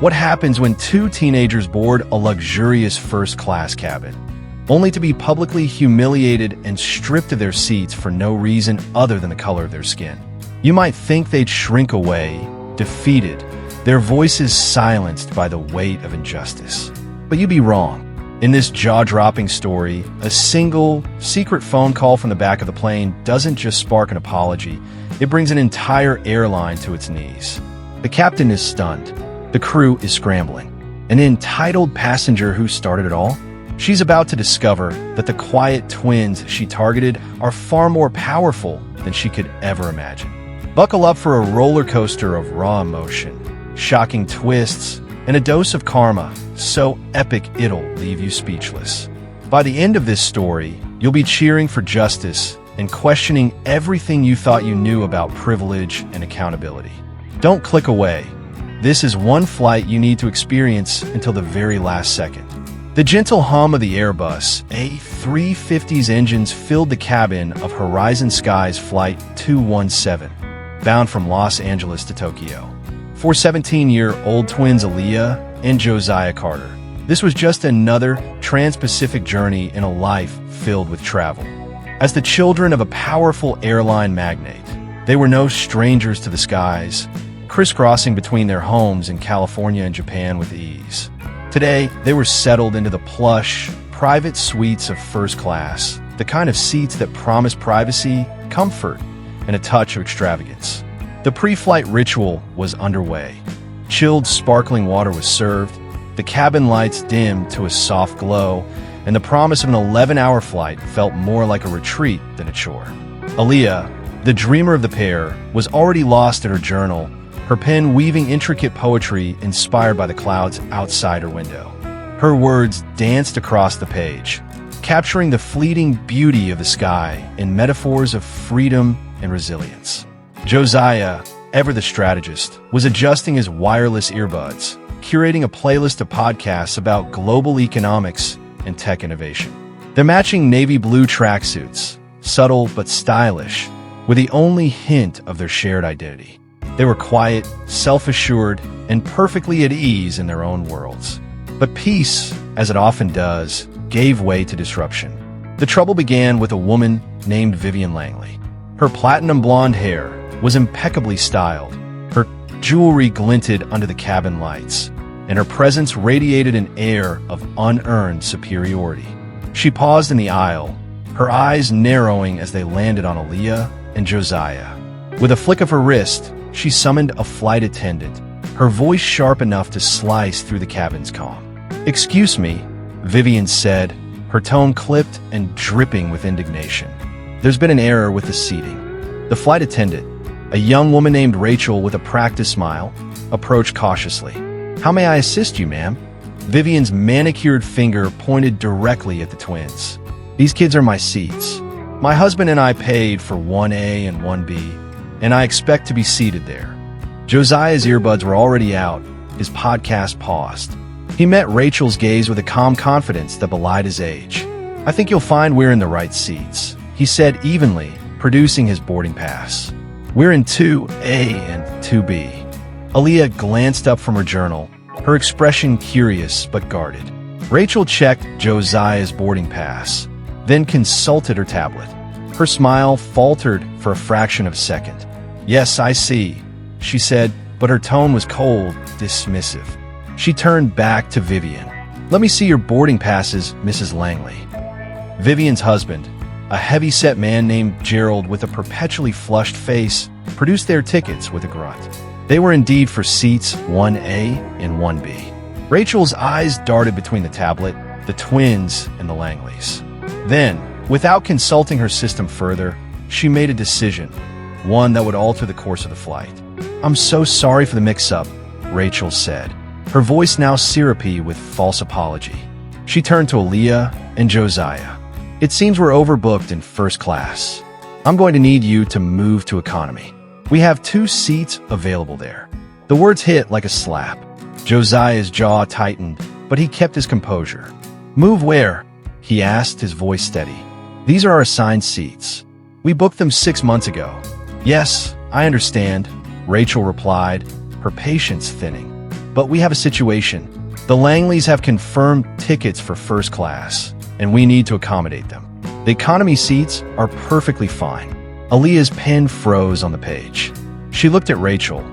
What happens when two teenagers board a luxurious first-class cabin, only to be publicly humiliated and stripped of their seats for no reason other than the color of their skin? You might think they'd shrink away, defeated, their voices silenced by the weight of injustice. But you'd be wrong. In this jaw-dropping story, a single, secret phone call from the back of the plane doesn't just spark an apology, it brings an entire airline to its knees. The captain is stunned. The crew is scrambling. An entitled passenger who started it all? She's about to discover that the quiet twins she targeted are far more powerful than she could ever imagine. Buckle up for a roller coaster of raw emotion, shocking twists, and a dose of karma so epic it'll leave you speechless. By the end of this story, you'll be cheering for justice and questioning everything you thought you knew about privilege and accountability. Don't click away. This is one flight you need to experience until the very last second. The gentle hum of the Airbus A350's engines filled the cabin of Horizon Sky's Flight 217, bound from Los Angeles to Tokyo. For 17-year-old twins Aliyah and Josiah Carter, this was just another trans-Pacific journey in a life filled with travel. As the children of a powerful airline magnate, they were no strangers to the skies, crisscrossing between their homes in California and Japan with ease. Today, they were settled into the plush, private suites of first class, the kind of seats that promise privacy, comfort, and a touch of extravagance. The pre-flight ritual was underway. Chilled, sparkling water was served, the cabin lights dimmed to a soft glow, and the promise of an 11-hour flight felt more like a retreat than a chore. Aliyah, the dreamer of the pair, was already lost in her journal, her pen weaving intricate poetry inspired by the clouds outside her window. Her words danced across the page, capturing the fleeting beauty of the sky in metaphors of freedom and resilience. Josiah, ever the strategist, was adjusting his wireless earbuds, curating a playlist of podcasts about global economics and tech innovation. Their matching navy blue tracksuits, subtle but stylish, were the only hint of their shared identity. They were quiet, self-assured, and perfectly at ease in their own worlds. But peace, as it often does, gave way to disruption. The trouble began with a woman named Vivian Langley. Her platinum blonde hair was impeccably styled, her jewelry glinted under the cabin lights, and her presence radiated an air of unearned superiority. She paused in the aisle, her eyes narrowing as they landed on Aliyah and Josiah. With a flick of her wrist, she summoned a flight attendant, her voice sharp enough to slice through the cabin's calm. "Excuse me," Vivian said, her tone clipped and dripping with indignation. "There's been an error with the seating." The flight attendant, a young woman named Rachel with a practiced smile, approached cautiously. "How may I assist you, ma'am?" Vivian's manicured finger pointed directly at the twins. "These kids are my seats. My husband and I paid for 1A and 1B, and I expect to be seated there." Josiah's earbuds were already out, his podcast paused. He met Rachel's gaze with a calm confidence that belied his age. "I think you'll find we're in the right seats," he said evenly, producing his boarding pass. "We're in 2A and 2B. Aliyah glanced up from her journal, her expression curious but guarded. Rachel checked Josiah's boarding pass, then consulted her tablet. Her smile faltered for a fraction of a second. "Yes, I see," she said, but her tone was cold, dismissive. She turned back to Vivian. "Let me see your boarding passes, Mrs. Langley." Vivian's husband, a heavy-set man named Gerald with a perpetually flushed face, produced their tickets with a grunt. They were indeed for seats 1A and 1B. Rachel's eyes darted between the tablet, the twins, and the Langleys. Then, without consulting her system further, she made a decision, one that would alter the course of the flight. "I'm so sorry for the mix-up," Rachel said, her voice now syrupy with false apology. She turned to Aliyah and Josiah. "It seems we're overbooked in first class. I'm going to need you to move to economy. We have 2 seats available there." The words hit like a slap. Josiah's jaw tightened, but he kept his composure. "Move where?" he asked, his voice steady. "These are our assigned seats. We booked them 6 months ago." "Yes, I understand," Rachel replied, her patience thinning. But we have a situation. The Langleys have confirmed tickets for first class, and we need to accommodate them. The economy seats are perfectly fine. Aliyah's pen froze on the page. She looked at Rachel,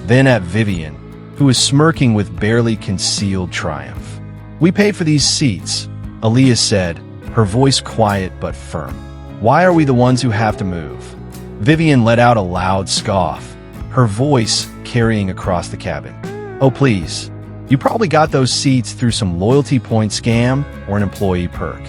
then at Vivian, who was smirking with barely concealed triumph. "We paid for these seats," Aliyah said, her voice quiet but firm. "Why are we the ones who have to move?" Vivian let out a loud scoff, her voice carrying across the cabin. "Oh, please. You probably got those seats through some loyalty point scam or an employee perk.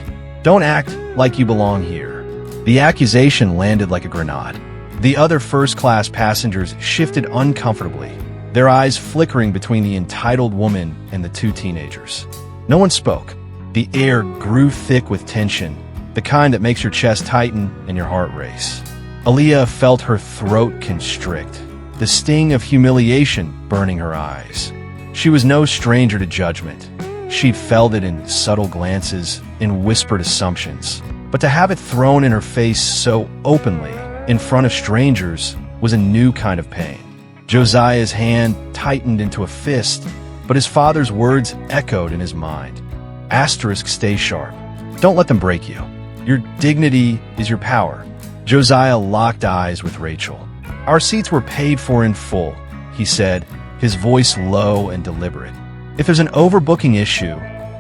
Don't act like you belong here." The accusation landed like a grenade. The other first-class passengers shifted uncomfortably, their eyes flickering between the entitled woman and the two teenagers. No one spoke. The air grew thick with tension, the kind that makes your chest tighten and your heart race. Aliyah felt her throat constrict, the sting of humiliation burning her eyes. She was no stranger to judgment. She'd felt it in subtle glances, in whispered assumptions. But to have it thrown in her face so openly, in front of strangers, was a new kind of pain. Josiah's hand tightened into a fist, but his father's words echoed in his mind. Asterisk, stay sharp. Don't let them break you. Your dignity is your power. Josiah locked eyes with Rachel. "Our seats were paid for in full," he said, his voice low and deliberate. "If there's an overbooking issue,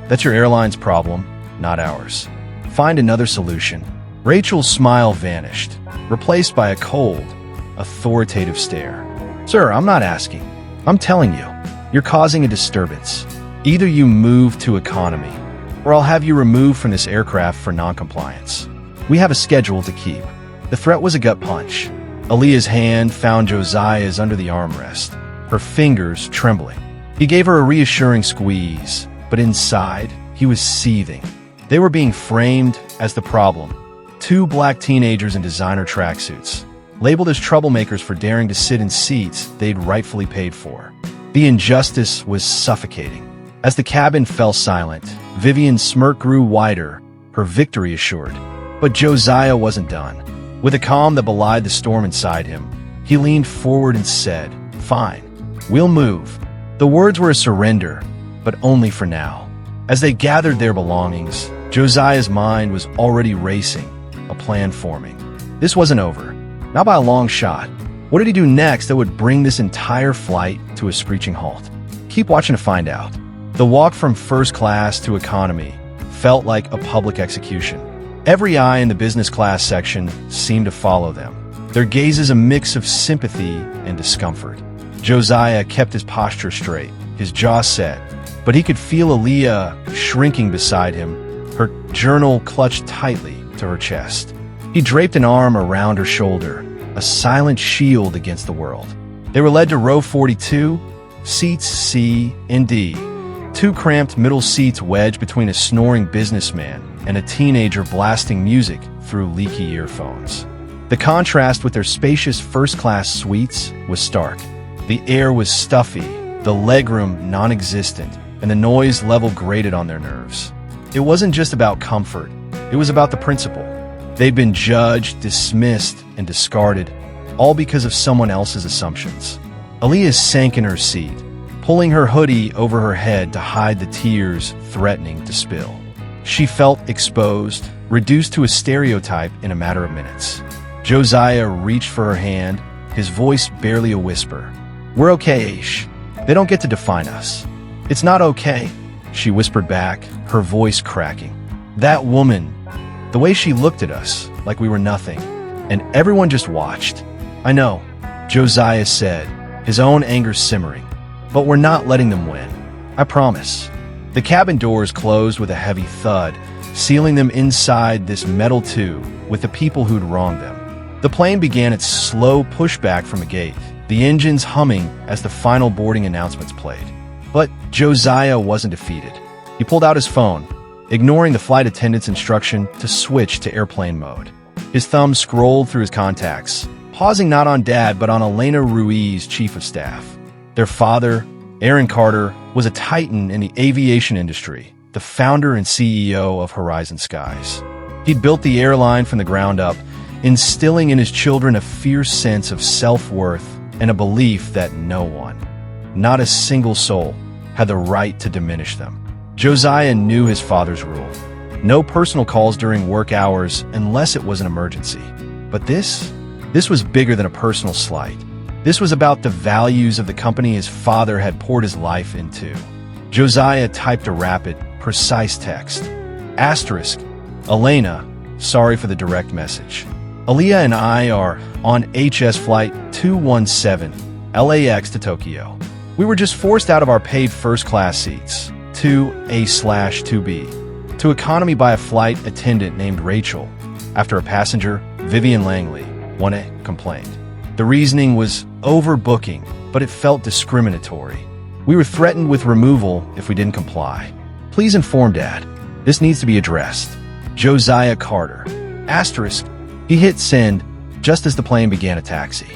that's your airline's problem, not ours. Find another solution." Rachel's smile vanished, replaced by a cold, authoritative stare. "Sir, I'm not asking. I'm telling you. You're causing a disturbance. Either you move to economy, or I'll have you removed from this aircraft for noncompliance. We have a schedule to keep." The threat was a gut punch. Aliyah's hand found Josiah's under the armrest, her fingers trembling. He gave her a reassuring squeeze, but inside, he was seething. They were being framed as the problem. Two black teenagers in designer tracksuits, labeled as troublemakers for daring to sit in seats they'd rightfully paid for. The injustice was suffocating. As the cabin fell silent, Vivian's smirk grew wider, her victory assured. But Josiah wasn't done. With a calm that belied the storm inside him, he leaned forward and said, "Fine, we'll move." The words were a surrender, but only for now. As they gathered their belongings, Josiah's mind was already racing, a plan forming. This wasn't over, not by a long shot. What did he do next that would bring this entire flight to a screeching halt? Keep watching to find out. The walk from first class to economy felt like a public execution. Every eye in the business class section seemed to follow them, their gazes a mix of sympathy and discomfort. Josiah kept his posture straight, his jaw set, but he could feel Aliyah shrinking beside him, her journal clutched tightly to her chest. He draped an arm around her shoulder, a silent shield against the world. They were led to row 42, seats C and D, two cramped middle seats wedged between a snoring businessman and a teenager blasting music through leaky earphones. The contrast with their spacious first-class suites was stark. The air was stuffy, the legroom non-existent, and the noise level grated on their nerves. It wasn't just about comfort, it was about the principle. They'd been judged, dismissed, and discarded, all because of someone else's assumptions. Aliyah sank in her seat, pulling her hoodie over her head to hide the tears threatening to spill. She felt exposed, reduced to a stereotype in a matter of minutes. Josiah reached for her hand, his voice barely a whisper. "We're okay, Aish. They don't get to define us." "It's not okay," she whispered back, her voice cracking. "That woman, the way she looked at us, like we were nothing, and everyone just watched." "I know," Josiah said, his own anger simmering. "But we're not letting them win. I promise." The cabin doors closed with a heavy thud, sealing them inside this metal tube with the people who'd wronged them. The plane began its slow pushback from a gate, the engines humming as the final boarding announcements played. But Josiah wasn't defeated. He pulled out his phone, ignoring the flight attendant's instruction to switch to airplane mode. His thumb scrolled through his contacts, pausing not on Dad but on Elena Ruiz, chief of staff. Their father, Aaron Carter, was a titan in the aviation industry, the founder and CEO of Horizon Skies. He'd built the airline from the ground up, instilling in his children a fierce sense of self-worth and a belief that no one, not a single soul, had the right to diminish them. Josiah knew his father's rule. No personal calls during work hours unless it was an emergency. But this was bigger than a personal slight. This was about the values of the company his father had poured his life into. Josiah typed a rapid, precise text. Asterisk, Elena, sorry for the direct message. Aliyah and I are on HS Flight 217, LAX to Tokyo. We were just forced out of our paid first-class seats, to A/2B, to economy by a flight attendant named Rachel, after a passenger, Vivian Langley, complained. The reasoning was overbooking, but it felt discriminatory. We were threatened with removal if we didn't comply. Please inform Dad. This needs to be addressed. Josiah Carter. Asterisk. He hit send just as the plane began a taxi.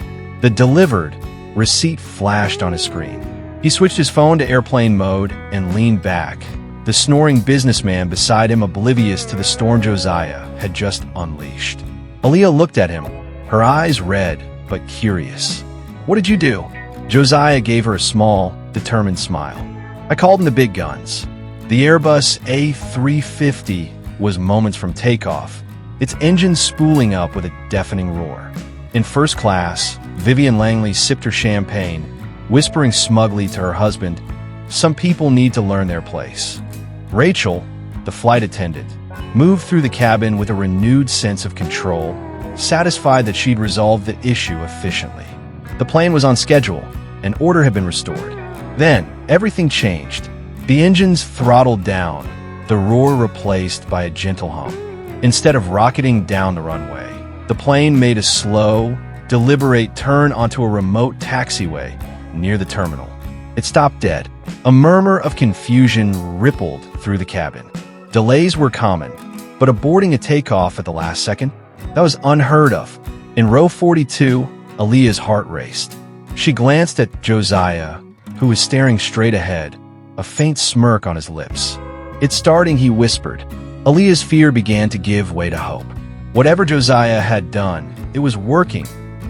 The delivered receipt flashed on his screen. He switched his phone to airplane mode and leaned back, the snoring businessman beside him oblivious to the storm Josiah had just unleashed. Aliyah looked at him, her eyes red but curious. What did you do? Josiah gave her a small, determined smile. I called in the big guns. The Airbus A350 was moments from takeoff, its engine spooling up with a deafening roar. In first class, Vivian Langley sipped her champagne, whispering smugly to her husband, "Some people need to learn their place." Rachel, the flight attendant, moved through the cabin with a renewed sense of control, satisfied that she'd resolved the issue efficiently. The plane was on schedule, and order had been restored. Then, everything changed. The engines throttled down, the roar replaced by a gentle hum. Instead of rocketing down the runway, the plane made a slow, deliberate turn onto a remote taxiway near the terminal. It stopped dead. A murmur of confusion rippled through the cabin. Delays were common, but aborting a takeoff at the last second? That was unheard of. In row 42, Aliyah's heart raced. She glanced at Josiah, who was staring straight ahead, a faint smirk on his lips. "It's starting," he whispered. Aliyah's fear began to give way to hope. Whatever Josiah had done, it was working,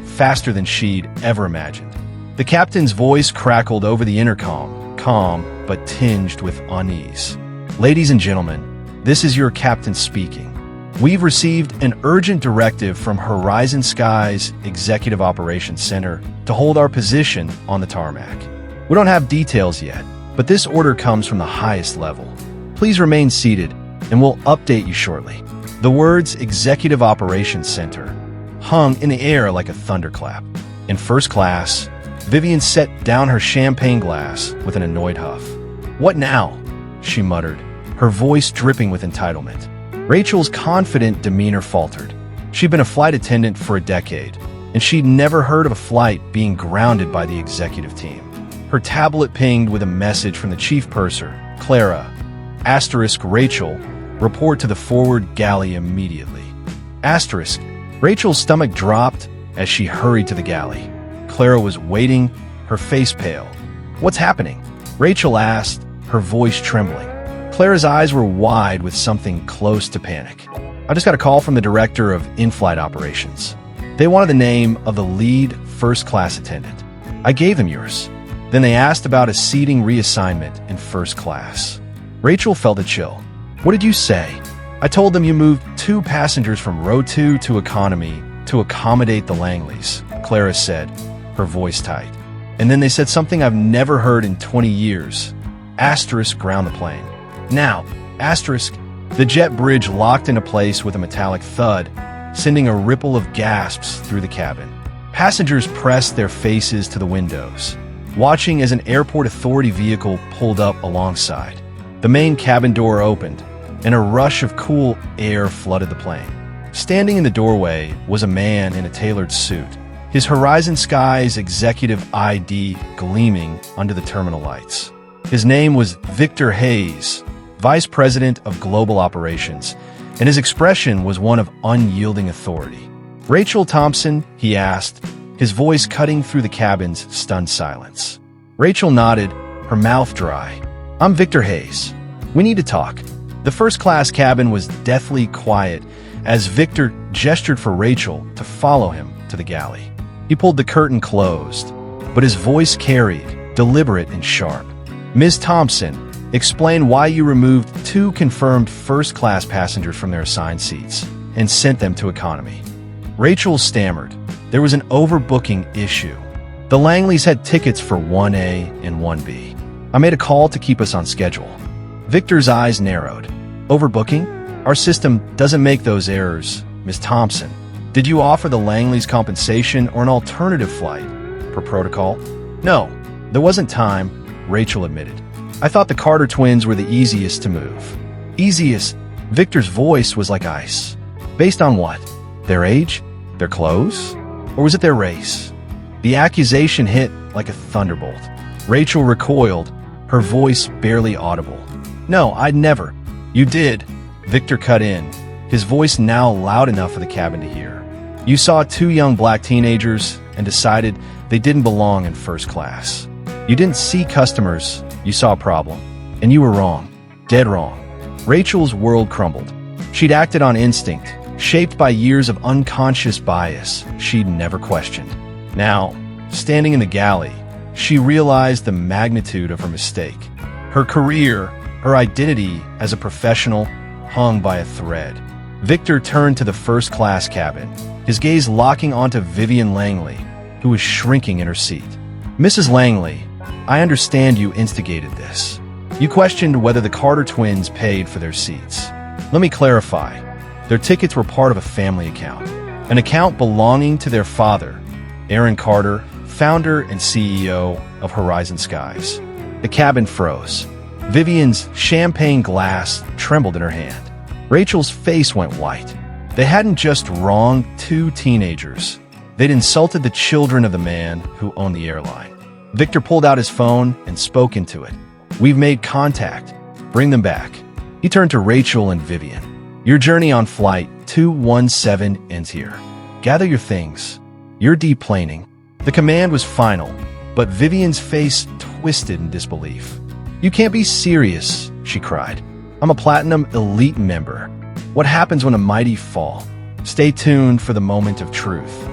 faster than she'd ever imagined. The captain's voice crackled over the intercom, calm but tinged with unease. "Ladies and gentlemen, this is your captain speaking. We've received an urgent directive from Horizon Sky's Executive Operations Center to hold our position on the tarmac. We don't have details yet, but this order comes from the highest level. Please remain seated, and we'll update you shortly." The words Executive Operations Center hung in the air like a thunderclap. In first class, Vivian set down her champagne glass with an annoyed huff. "What now?" she muttered, her voice dripping with entitlement. Rachel's confident demeanor faltered. She'd been a flight attendant for a decade, and she'd never heard of a flight being grounded by the executive team. Her tablet pinged with a message from the chief purser, Clara. Asterisk Rachel, report to the forward galley immediately. Asterisk, Rachel's stomach dropped as she hurried to the galley. Clara was waiting, her face pale. "What's happening?" Rachel asked, her voice trembling. Clara's eyes were wide with something close to panic. "I just got a call from the director of in-flight operations. They wanted the name of the lead first-class attendant. I gave them yours. Then they asked about a seating reassignment in first class." Rachel felt a chill. "What did you say?" "I told them you moved 2 passengers from row 2 to economy to accommodate the Langleys," Clara said, her voice tight. "And then they said something I've never heard in 20 years. Asterisk ground the plane. Now, asterisk, the jet bridge locked into place with a metallic thud, sending a ripple of gasps through the cabin. Passengers pressed their faces to the windows, watching as an airport authority vehicle pulled up alongside. The main cabin door opened, and a rush of cool air flooded the plane. Standing in the doorway was a man in a tailored suit, his Horizon Sky's executive ID gleaming under the terminal lights. His name was Victor Hayes, Vice President of Global Operations, and his expression was one of unyielding authority. "Rachel Thompson?" he asked, his voice cutting through the cabin's stunned silence. Rachel nodded, her mouth dry. "I'm Victor Hayes. We need to talk." The first-class cabin was deathly quiet as Victor gestured for Rachel to follow him to the galley. He pulled the curtain closed, but his voice carried, deliberate and sharp. Ms. Thompson, explain why you removed 2 confirmed first-class passengers from their assigned seats and sent them to economy. Rachel stammered. There was an overbooking issue. The Langleys had tickets for 1A and 1B. I made a call to keep us on schedule. Victor's eyes narrowed. Overbooking? Our system doesn't make those errors, Ms. Thompson. Did you offer the Langleys compensation or an alternative flight? Per protocol? No, there wasn't time, Rachel admitted. I thought the Carter twins were the easiest to move. Easiest? Victor's voice was like ice. Based on what? Their age? Their clothes? Or was it their race? The accusation hit like a thunderbolt. Rachel recoiled, her voice barely audible. No, I'd never. You did. Victor cut in, his voice now loud enough for the cabin to hear. You saw 2 young black teenagers and decided they didn't belong in first class. You didn't see customers, you saw a problem. And you were wrong. Dead wrong. Rachel's world crumbled. She'd acted on instinct, shaped by years of unconscious bias she'd never questioned. Now, standing in the galley, she realized the magnitude of her mistake. Her career, her identity as a professional, hung by a thread. Victor turned to the first-class cabin, his gaze locking onto Vivian Langley, who was shrinking in her seat. Mrs. Langley, I understand you instigated this. You questioned whether the Carter twins paid for their seats. Let me clarify. Their tickets were part of a family account, an account belonging to their father, Aaron Carter, founder and CEO of Horizon Skies. The cabin froze. Vivian's champagne glass trembled in her hand. Rachel's face went white. They hadn't just wronged 2 teenagers. They'd insulted the children of the man who owned the airline. Victor pulled out his phone and spoke into it. We've made contact. Bring them back. He turned to Rachel and Vivian. Your journey on flight 217 ends here. Gather your things. You're deplaning. The command was final, but Vivian's face twisted in disbelief. You can't be serious, she cried. I'm a Platinum Elite member. What happens when a mighty fall? Stay tuned for the moment of truth.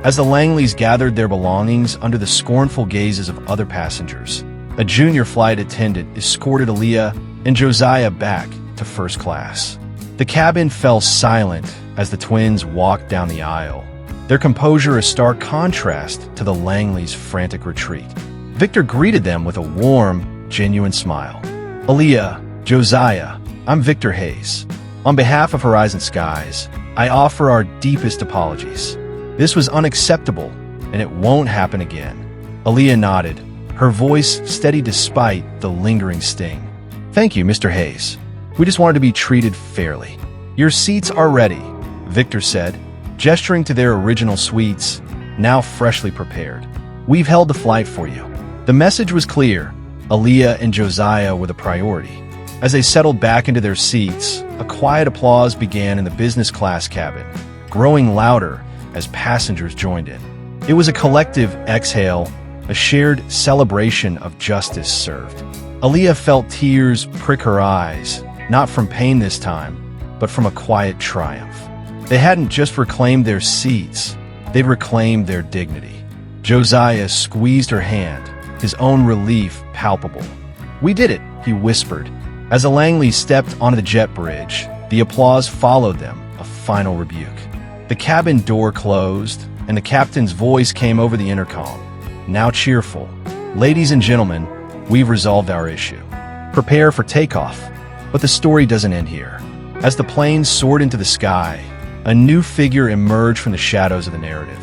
As the Langleys gathered their belongings under the scornful gazes of other passengers, a junior flight attendant escorted Aliyah and Josiah back to first class. The cabin fell silent as the twins walked down the aisle, their composure a stark contrast to the Langleys' frantic retreat. Victor greeted them with a warm, genuine smile. Aliyah, Josiah, I'm Victor Hayes. On behalf of Horizon Skies, I offer our deepest apologies. This was unacceptable, and it won't happen again. Aliyah nodded, her voice steady despite the lingering sting. Thank you, Mr. Hayes. We just wanted to be treated fairly. Your seats are ready, Victor said, gesturing to their original suites, now freshly prepared. We've held the flight for you. The message was clear. Aliyah and Josiah were the priority. As they settled back into their seats, a quiet applause began in the business class cabin, growing louder as passengers joined in. It was a collective exhale, a shared celebration of justice served. Aliyah felt tears prick her eyes, not from pain this time, but from a quiet triumph. They hadn't just reclaimed their seats, they'd reclaimed their dignity. Josiah squeezed her hand, his own relief palpable. We did it, he whispered. As the Langleys stepped onto the jet bridge, the applause followed them, a final rebuke. The cabin door closed, and the captain's voice came over the intercom, now cheerful. Ladies and gentlemen, we've resolved our issue. Prepare for takeoff. But the story doesn't end here. As the plane soared into the sky, a new figure emerged from the shadows of the narrative.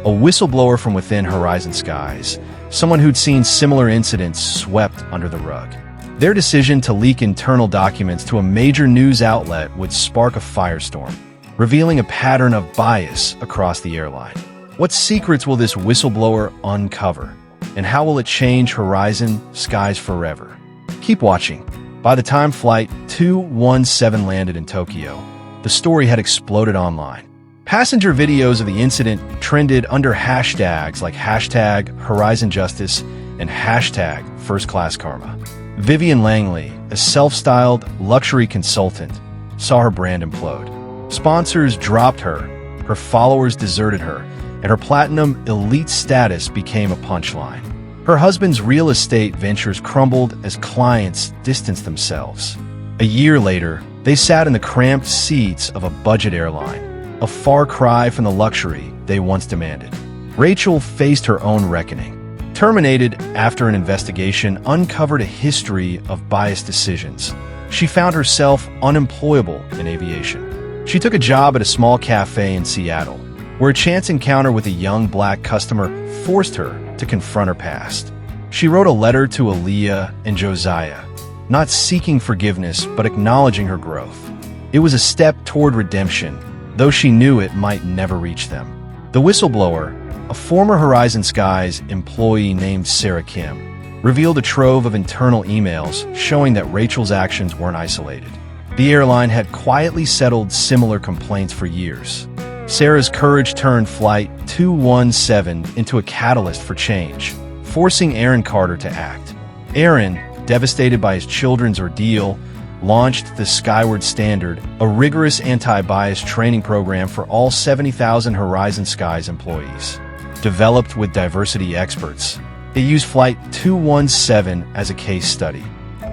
A whistleblower from within Horizon Skies, someone who'd seen similar incidents swept under the rug. Their decision to leak internal documents to a major news outlet would spark a firestorm, revealing a pattern of bias across the airline. What secrets will this whistleblower uncover? And how will it change Horizon Skies forever? Keep watching. By the time Flight 217 landed in Tokyo, the story had exploded online. Passenger videos of the incident trended under hashtags like #HorizonJustice and #FirstClassKarma. Vivian Langley, a self-styled luxury consultant, saw her brand implode. Sponsors dropped her, her followers deserted her, and her platinum elite status became a punchline. Her husband's real estate ventures crumbled as clients distanced themselves. A year later, they sat in the cramped seats of a budget airline, a far cry from the luxury they once demanded. Rachel faced her own reckoning. Terminated after an investigation uncovered a history of biased decisions. She found herself unemployable in aviation. She took a job at a small cafe in Seattle, where a chance encounter with a young black customer forced her to confront her past. She wrote a letter to Aliyah and Josiah, not seeking forgiveness but acknowledging her growth. It was a step toward redemption, though she knew it might never reach them. The whistleblower, a former Horizon Skies employee named Sarah Kim, revealed a trove of internal emails showing that Rachel's actions weren't isolated. The airline had quietly settled similar complaints for years. Sarah's courage turned Flight 217 into a catalyst for change, forcing Aaron Carter to act. Aaron, devastated by his children's ordeal, launched the Skyward Standard, a rigorous anti-bias training program for all 70,000 Horizon Skies employees. Developed with diversity experts, it used Flight 217 as a case study,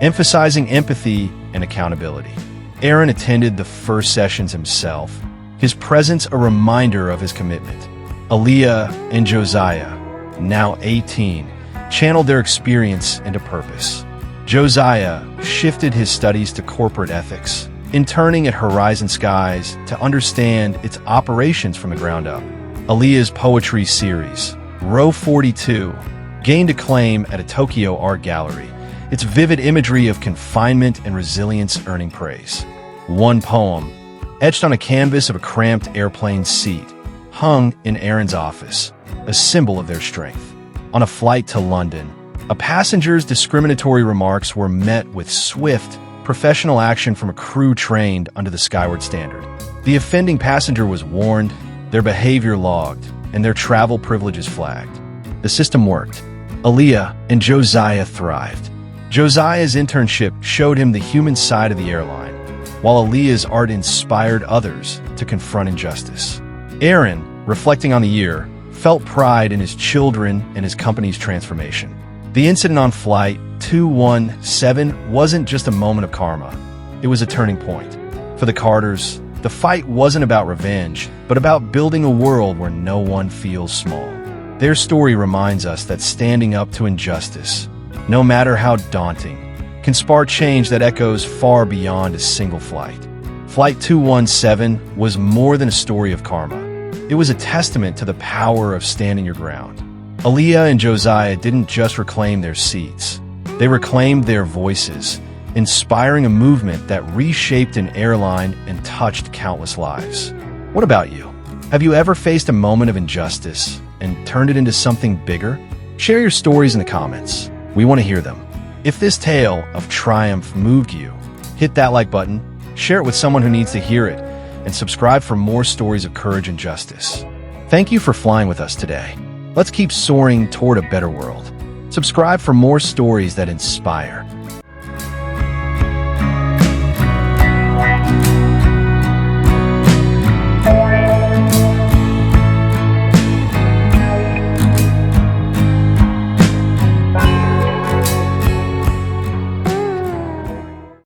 emphasizing empathy and accountability. Aaron attended the first sessions himself, his presence a reminder of his commitment. Aliyah and Josiah, now 18, channeled their experience into purpose. Josiah shifted his studies to corporate ethics, interning at Horizon Skies to understand its operations from the ground up. Aliyah's poetry series, Row 42, gained acclaim at a Tokyo art gallery, its vivid imagery of confinement and resilience earning praise. One poem, etched on a canvas of a cramped airplane seat, hung in Aaron's office, a symbol of their strength. On a flight to London, a passenger's discriminatory remarks were met with swift, professional action from a crew trained under the Skyward Standard. The offending passenger was warned, their behavior logged, and their travel privileges flagged. The system worked. Aliyah and Josiah thrived. Josiah's internship showed him the human side of the airline, while Aliyah's art inspired others to confront injustice. Aaron, reflecting on the year, felt pride in his children and his company's transformation. The incident on Flight 217 wasn't just a moment of karma. It was a turning point. For the Carters, the fight wasn't about revenge, but about building a world where no one feels small. Their story reminds us that standing up to injustice, no matter how daunting, can spark change that echoes far beyond a single flight. Flight 217 was more than a story of karma. It was a testament to the power of standing your ground. Aliyah and Josiah didn't just reclaim their seats. They reclaimed their voices, inspiring a movement that reshaped an airline and touched countless lives. What about you? Have you ever faced a moment of injustice and turned it into something bigger? Share your stories in the comments. We want to hear them. If this tale of triumph moved you, hit that like button, share it with someone who needs to hear it, and subscribe for more stories of courage and justice. Thank you for flying with us today. Let's keep soaring toward a better world. Subscribe for more stories that inspire.